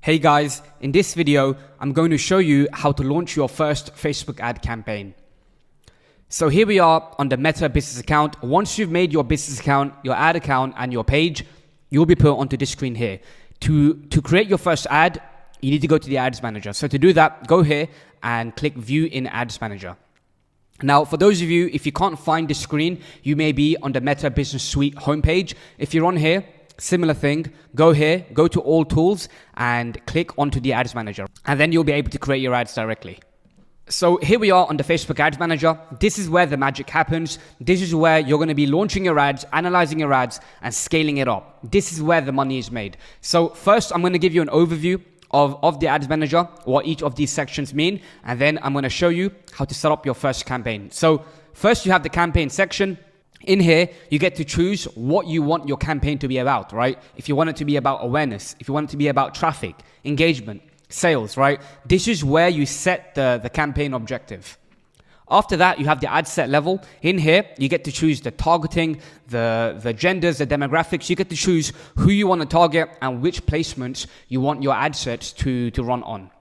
Hey guys, in this video, I'm going to show you how to launch your first Facebook ad campaign. So here we are on the Meta business account. Once you've made your business account, your ad account and your page, you'll be put onto this screen here. To create your first ad, you need to go to the Ads Manager. So to do that, go here and click View in Ads Manager. Now, for those of you, if you can't find this screen, you may be on the Meta Business Suite homepage. If you're on here, similar thing, go here, go to all tools and click onto the Ads Manager. And then you'll be able to create your ads directly. So here we are on the Facebook Ads Manager. This is where the magic happens. This is where you're going to be launching your ads, analyzing your ads and scaling it up. This is where the money is made. So first, I'm going to give you an overview of the Ads Manager, what each of these sections mean. And then I'm going to show you how to set up your first campaign. So first you have the campaign section. In here, you get to choose what you want your campaign to be about, right? If you want it to be about awareness, if you want it to be about traffic, engagement, sales, right? This is where you set the campaign objective. After that, you have the ad set level. In here, you get to choose the targeting, the genders, the demographics. You get to choose who you want to target and which placements you want your ad sets to run on.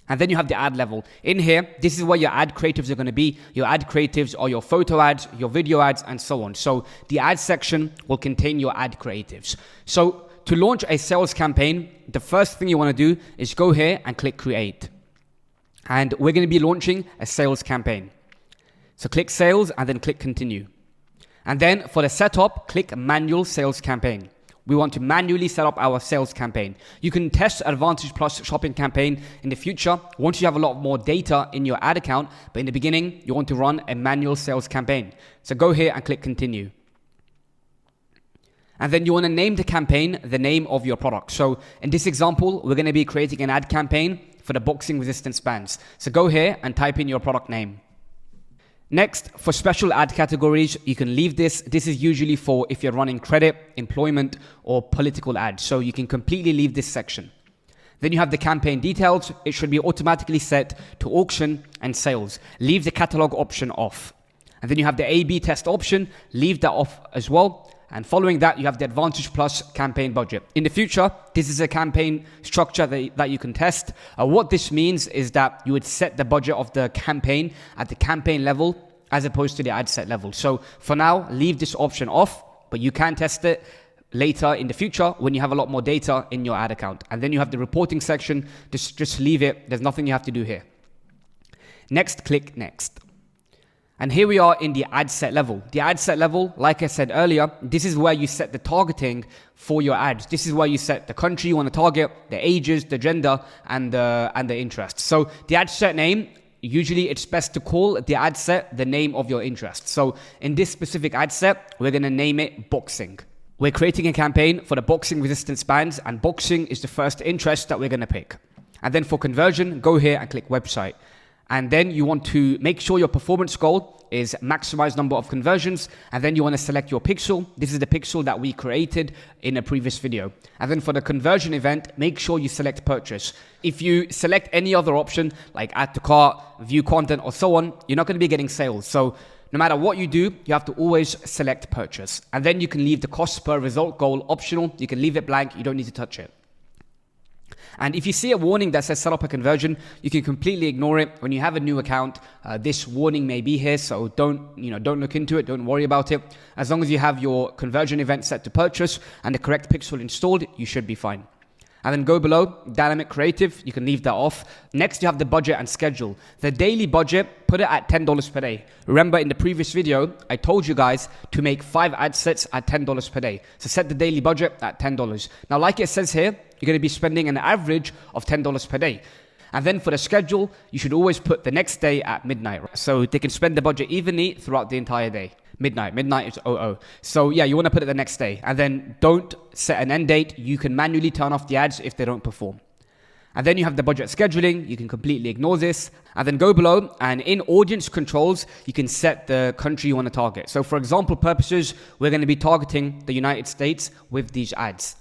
And then you have the ad level. In here, this is where your ad creatives are going to be. Your ad creatives are your photo ads, your video ads, and so on. So the ad section will contain your ad creatives. So to launch a sales campaign, the first thing you want to do is go here and click create. And we're going to be launching a sales campaign. So click sales and then click continue. And then for the setup, click manual sales campaign. We want to manually set up our sales campaign. You can test Advantage Plus shopping campaign in the future once you have a lot more data in your ad account. But in the beginning, you want to run a manual sales campaign. So go here and click continue. And then you want to name the campaign the name of your product. So in this example, we're going to be creating an ad campaign for the boxing resistance bands. So go here and type in your product name. Next, for special ad categories, you can leave this. This is usually for if you're running credit, employment, or political ads. So you can completely leave this section. Then you have the campaign details. It should be automatically set to auction and sales. Leave the catalog option off. And then you have the A/B test option. Leave that off as well. And following that, you have the Advantage Plus campaign budget. In the future, this is a campaign structure that you can test. What this means is that you would set the budget of the campaign at the campaign level as opposed to the ad set level. So for now, leave this option off, but you can test it later in the future when you have a lot more data in your ad account. And then you have the reporting section. Just leave it. There's nothing you have to do here. Next, click next. And here we are in the ad set level. The ad set level, like I said earlier, this is where you set the targeting for your ads. This is where you set the country you want to target, the ages, the gender, and the interest. So the ad set name, usually it's best to call the ad set the name of your interest. So in this specific ad set, we're going to name it boxing. We're creating a campaign for the boxing resistance bands, and boxing is the first interest that we're going to pick. And then for conversion, go here and click website. And then you want to make sure your performance goal is maximize number of conversions. And then you want to select your pixel. This is the pixel that we created in a previous video. And then for the conversion event, make sure you select purchase. If you select any other option like add to cart, view content, or so on, you're not going to be getting sales. So no matter what you do, you have to always select purchase. And then you can leave the cost per result goal optional. You can leave it blank. You don't need to touch it. And if you see a warning that says set up a conversion, you can completely ignore it. When you have a new account, this warning may be here, so don't look into it, don't worry about it. As long as you have your conversion event set to purchase and the correct pixel installed, you should be fine. And then go below, dynamic creative, you can leave that off. Next, you have the budget and schedule. The daily budget, put it at $10 per day. Remember in the previous video, I told you guys to make 5 ad sets at $10 per day. So set the daily budget at $10. Now, like it says here, you're going to be spending an average of $10 per day. And then for the schedule, you should always put the next day at midnight. So they can spend the budget evenly throughout the entire day. Midnight is 00. So yeah, you want to put it the next day. And then don't set an end date. You can manually turn off the ads if they don't perform. And then you have the budget scheduling. You can completely ignore this. And then go below, and in audience controls, you can set the country you want to target. So for example purposes, we're going to be targeting the United States with these ads.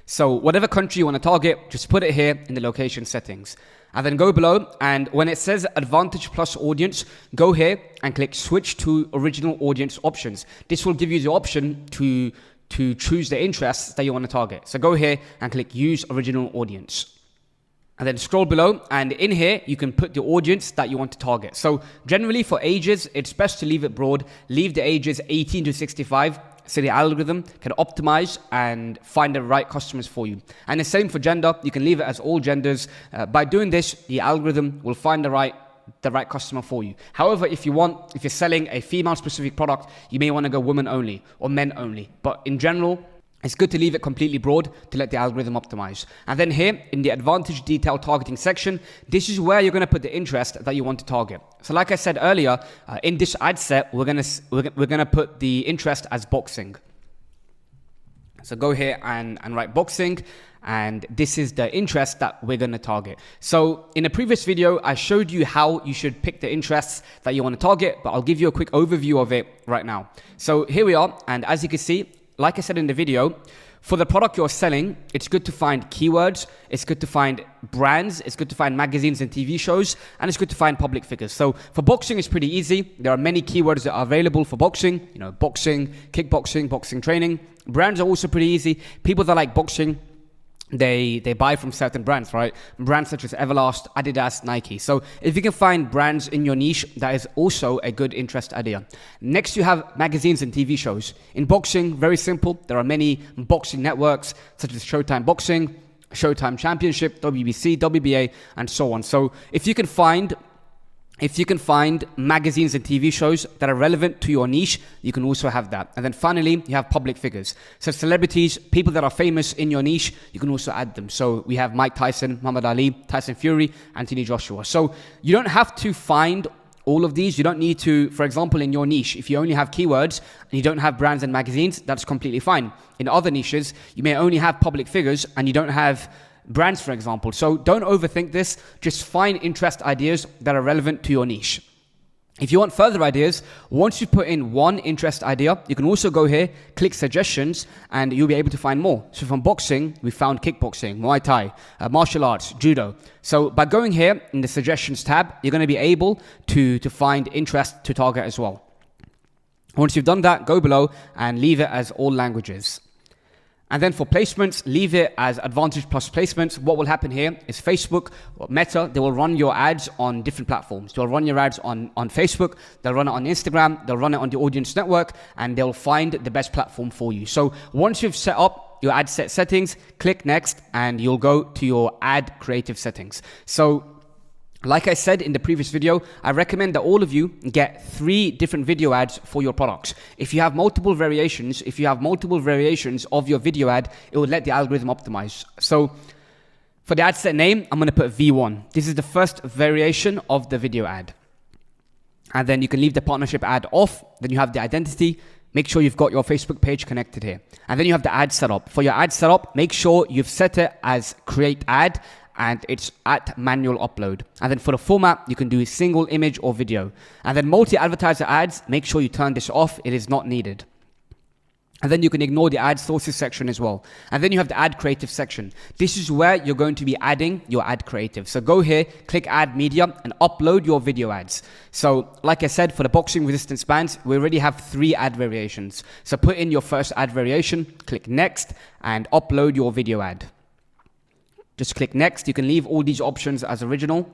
So whatever country you want to target, just put it here in the location settings. And then go below, and when it says Advantage Plus Audience, go here and click Switch to Original Audience Options. This will give you the option to choose the interests that you want to target. So go here and click Use Original Audience. and then scroll below, and in here you can put the audience that you want to target. So generally for ages, it's best to leave it broad. Leave the ages 18 to 65, so the algorithm can optimize and find the right customers for you. And the same for gender. You can leave it as all genders. By doing this, the algorithm will find the right customer for you. However, if you're selling a female specific product, you may want to go women only or men only. But in general, it's good to leave it completely broad to let the algorithm optimize. And then here in the advantage detail targeting section, this is where you're going to put the interest that you want to target. So like I said earlier, in this ad set, we're going to put the interest as boxing. So go here and write boxing, and this is the interest that we're going to target. So in a previous video, I showed you how you should pick the interests that you want to target, but I'll give you a quick overview of it right now. So here we are, and as you can see, like I said in the video, for the product you're selling, it's good to find keywords, it's good to find brands, it's good to find magazines and TV shows, and it's good to find public figures. So for boxing, it's pretty easy. There are many keywords that are available for boxing, boxing, kickboxing, boxing training. Brands are also pretty easy. People that like boxing, they buy from certain brands, right? Brands such as Everlast, Adidas, Nike. So if you can find brands in your niche, that is also a good interest idea. Next, you have magazines and TV shows. In boxing, very simple. There are many boxing networks such as Showtime Boxing, Showtime Championship, WBC, WBA, and so on. So if you can find magazines and TV shows that are relevant to your niche, you can also have that. And then finally, you have public figures. So celebrities, people that are famous in your niche, you can also add them. So we have Mike Tyson, Muhammad Ali, Tyson Fury, Anthony Joshua. So you don't have to find all of these. You don't need to, for example, in your niche, if you only have keywords and you don't have brands and magazines, that's completely fine. In other niches, you may only have public figures and you don't have brands, for example. So don't overthink this. Just find interest ideas that are relevant to your niche. If you want further ideas, once you put in one interest idea, you can also go here, click suggestions, and you'll be able to find more. So from boxing, we found kickboxing, Muay Thai, martial arts, judo. So by going here in the suggestions tab, you're going to be able to find interest to target as well. Once you've done that, go below and leave it as all languages. And then for placements, leave it as advantage plus placements. What will happen here is Facebook or Meta, they will run your ads on different platforms. They'll run your ads on Facebook, they'll run it on Instagram, they'll run it on the audience network, and they'll find the best platform for you. So once you've set up your ad set settings, click next, and you'll go to your ad creative settings. So like I said in the previous video, I recommend that all of you get 3 different video ads for your products. If you have multiple variations of your video ad, it will let the algorithm optimize. So for the ad set name, I'm going to put V1. This is the first variation of the video ad. And then you can leave the partnership ad off. Then you have the identity. Make sure you've got your Facebook page connected here. And then you have the ad setup. For your ad setup, make sure you've set it as create ad, and it's at manual upload. And then for the format, you can do single image or video. And then multi-advertiser ads, make sure you turn this off. It is not needed. And then you can ignore the ad sources section as well. And then you have the ad creative section. This is where you're going to be adding your ad creative. So go here, click add media, and upload your video ads. So like I said, for the boxing resistance bands, we already have 3 ad variations. So put in your first ad variation, click next, and upload your video ad. Just click next. You can leave all these options as original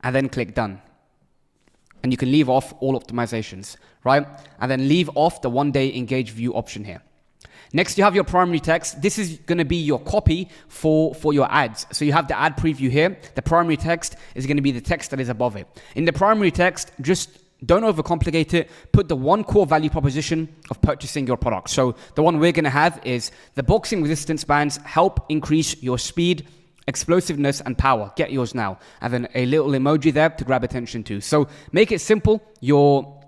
and then click done. And you can leave off all optimizations, right? And then leave off the 1-day engage view option here. Next, you have your primary text. This is going to be your copy for your ads. So you have the ad preview here. The primary text is going to be the text that is above it. In the primary text, just don't overcomplicate it. Put the one core value proposition of purchasing your product. So the one we're going to have is the boxing resistance bands help increase your speed, explosiveness, and power. Get yours now. And then a little emoji there to grab attention to. So make it simple. Your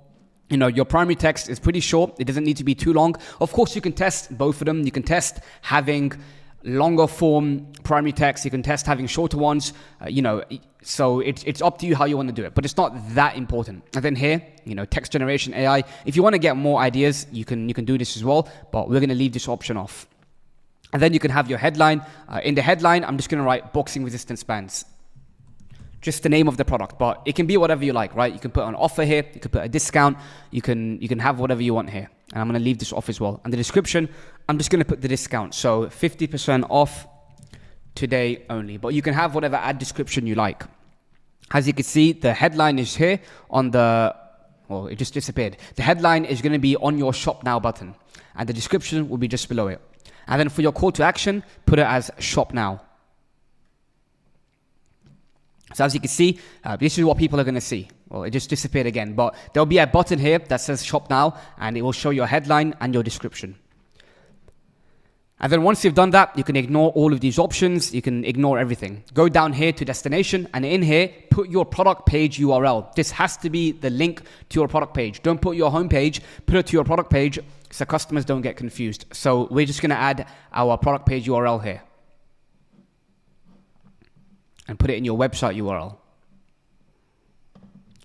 primary text is pretty short. It doesn't need to be too long. Of course, you can test both of them. You can test having longer form primary text. You can test having shorter ones. So it's up to you how you want to do it, but it's not that important. And then here, text generation AI. If you want to get more ideas, you can do this as well, but we're going to leave this option off. And then you can have your headline. In the headline, I'm just going to write boxing resistance bands. Just the name of the product, but it can be whatever you like, right? You can put an offer here. You can put a discount. You can have whatever you want here. And I'm going to leave this off as well. And the description, I'm just going to put the discount. So 50% off today only. But you can have whatever ad description you like. As you can see, the headline is here on the, well, it just disappeared. The headline is going to be on your shop now button, and the description will be just below it. And then for your call to action, put it as shop now. So as you can see, this is what people are going to see. Well, it just disappeared again, but there'll be a button here that says shop now, and it will show your headline and your description. And then once you've done that, you can ignore all of these options. You can ignore everything. Go down here to destination, and in here, put your product page URL. This has to be the link to your product page. Don't put your home page, put it to your product page so customers don't get confused. So we're just going to add our product page URL here and put it in your website URL.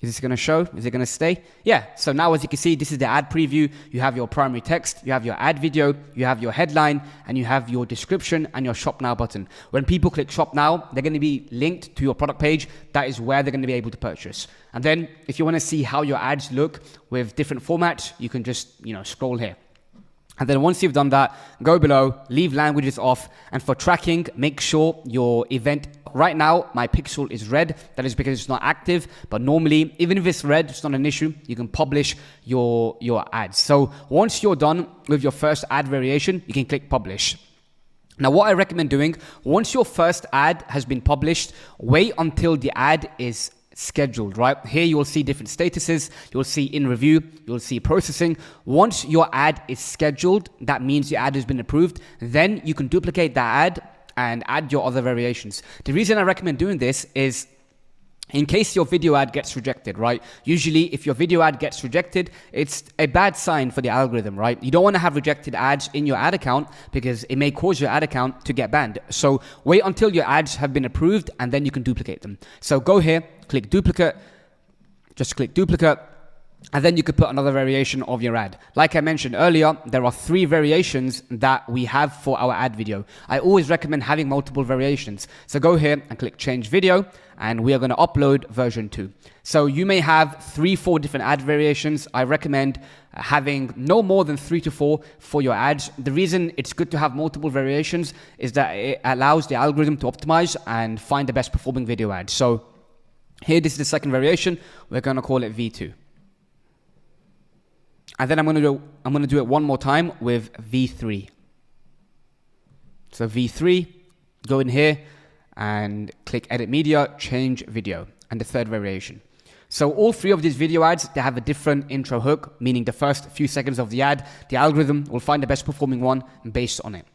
Is this going to show? Is it going to stay? Yeah. So now as you can see, this is the ad preview. You have your primary text, you have your ad video, you have your headline, and you have your description and your shop now button. When people click shop now, they're going to be linked to your product page. That is where they're going to be able to purchase. And then if you want to see how your ads look with different formats, you can just, scroll here. And then once you've done that, go below, leave languages off. And for tracking, make sure your event, right now, my pixel is red. That is because it's not active. But normally, even if it's red, it's not an issue. You can publish your ads. So once you're done with your first ad variation, you can click publish. Now, what I recommend doing, once your first ad has been published, wait until the ad is scheduled, right? Here you will see different statuses. You'll see in review, you'll see processing. Once your ad is scheduled, that means your ad has been approved. Then you can duplicate that ad and add your other variations. The reason I recommend doing this is in case your video ad gets rejected, right? Usually if your video ad gets rejected, it's a bad sign for the algorithm, right? You don't want to have rejected ads in your ad account because it may cause your ad account to get banned. So wait until your ads have been approved and then you can duplicate them. So go here, click duplicate, just click duplicate, and then you could put another variation of your ad. Like I mentioned earlier, there are 3 variations that we have for our ad video. I always recommend having multiple variations. So go here and click change video, and we are going to upload version 2. So you may have 3-4 different ad variations. I recommend having no more than 3 to 4 for your ads. The reason it's good to have multiple variations is that it allows the algorithm to optimize and find the best performing video ads. So here, this is the second variation. We're going to call it V2. And then I'm going to do it one more time with V3. So V3, go in here and click edit media, change video, and the third variation. So all 3 of these video ads, they have a different intro hook, meaning the first few seconds of the ad, the algorithm will find the best performing one based on it.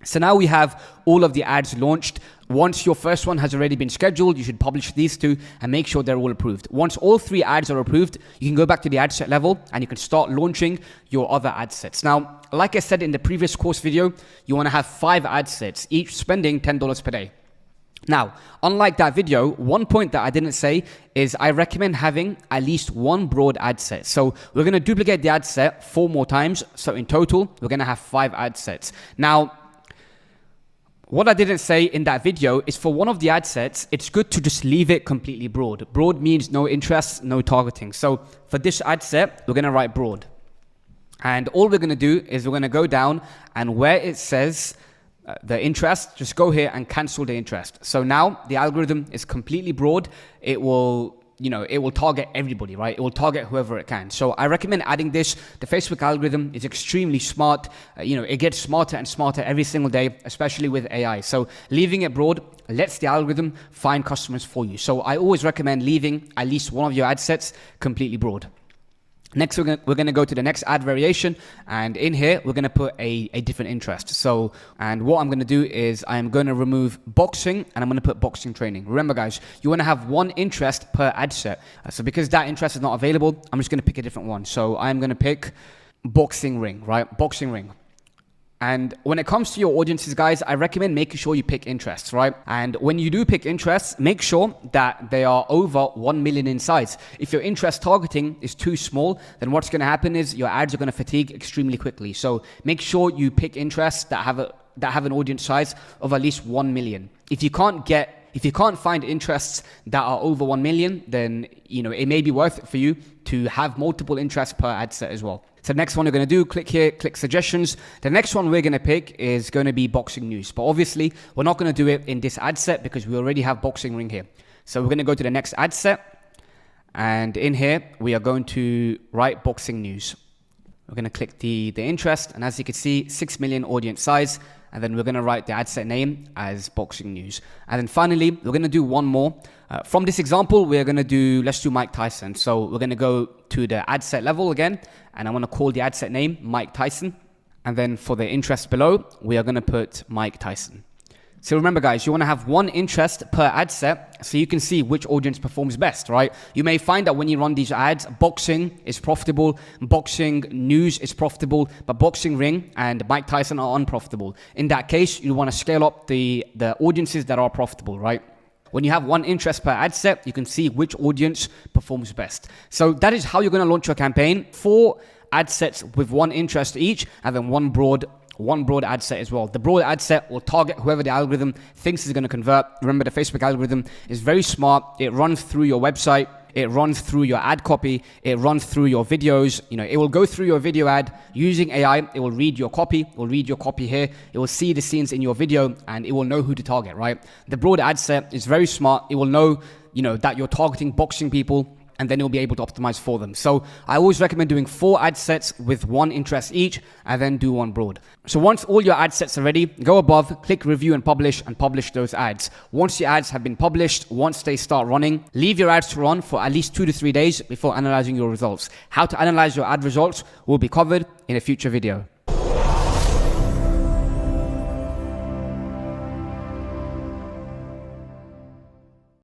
So now we have all of the ads launched. Once your first one has already been scheduled, you should publish these 2 and make sure they're all approved. Once all 3 ads are approved, you can go back to the ad set level and you can start launching your other ad sets. Now, like I said in the previous course video, you want to have 5 ad sets, each spending $10 per day. Now, unlike that video, one point that I didn't say is I recommend having at least 1 broad ad set. So we're going to duplicate the ad set 4 more times. So in total, we're going to have 5 ad sets. Now, what I didn't say in that video is for one of the ad sets, it's good to just leave it completely broad. Broad means no interest, no targeting. So for this ad set, we're going to write broad. And all we're going to do is we're going to go down and where it says the interest, just go here and cancel the interest. So now the algorithm is completely broad. It will target everybody, right? It will target whoever it can. So I recommend adding this. The Facebook algorithm is extremely smart. It gets smarter and smarter every single day, especially with AI. So leaving it broad lets the algorithm find customers for you. So I always recommend leaving at least one of your ad sets completely broad. Next, we're going to go to the next ad variation, and in here, we're going to put a different interest. So, and what I'm going to do is I'm going to remove boxing, and I'm going to put boxing training. Remember, guys, you want to have 1 interest per ad set. So because that interest is not available, I'm just going to pick a different one. So I'm going to pick boxing ring, right? Boxing ring. And when it comes to your audiences, guys, I recommend making sure you pick interests, right? And when you do pick interests, make sure that they are over 1 million in size. If your interest targeting is too small, then what's going to happen is your ads are going to fatigue extremely quickly. So make sure you pick interests that have an audience size of at least 1 million. If you can't get If you can't find interests that are over 1 million, then it may be worth it for you to have multiple interests per ad set as well. So the next one you're going to do, click here, click suggestions. The next one we're going to pick is going to be boxing news. But obviously, we're not going to do it in this ad set because we already have boxing ring here. So we're going to go to the next ad set. And in here, we are going to write boxing news. We're going to click the interest. And as you can see, 6 million audience size. And then we're going to write the ad set name as boxing news. And then finally, we're going to do one more. From this example, let's do Mike Tyson. So we're going to go to the ad set level again, and I'm going to call the ad set name Mike Tyson. And then for the interest below, we are going to put Mike Tyson. So remember guys, you want to have one interest per ad set so you can see which audience performs best, right? You may find that when you run these ads, boxing is profitable, boxing news is profitable, but boxing ring and Mike Tyson are unprofitable. In that case, you want to scale up the audiences that are profitable, right? When you have one interest per ad set, you can see which audience performs best. So that is how you're going to launch your campaign. 4 ad sets with one interest each, and then one broad ad set as well. The broad ad set will target whoever the algorithm thinks is going to convert. Remember, the Facebook algorithm is very smart. It runs through your website. It runs through your ad copy. It runs through your videos. It will go through your video ad using AI. It will read your copy. It will read your copy here. It will see the scenes in your video, and it will know who to target, right? The broad ad set is very smart. It will know, that you're targeting boxing people, and then you'll be able to optimize for them. So I always recommend doing 4 ad sets with one interest each, and then do one broad. So once all your ad sets are ready, go above, click review and publish those ads. Once your ads have been published, once they start running, leave your ads to run for at least 2 to 3 days before analyzing your results. How to analyze your ad results will be covered in a future video.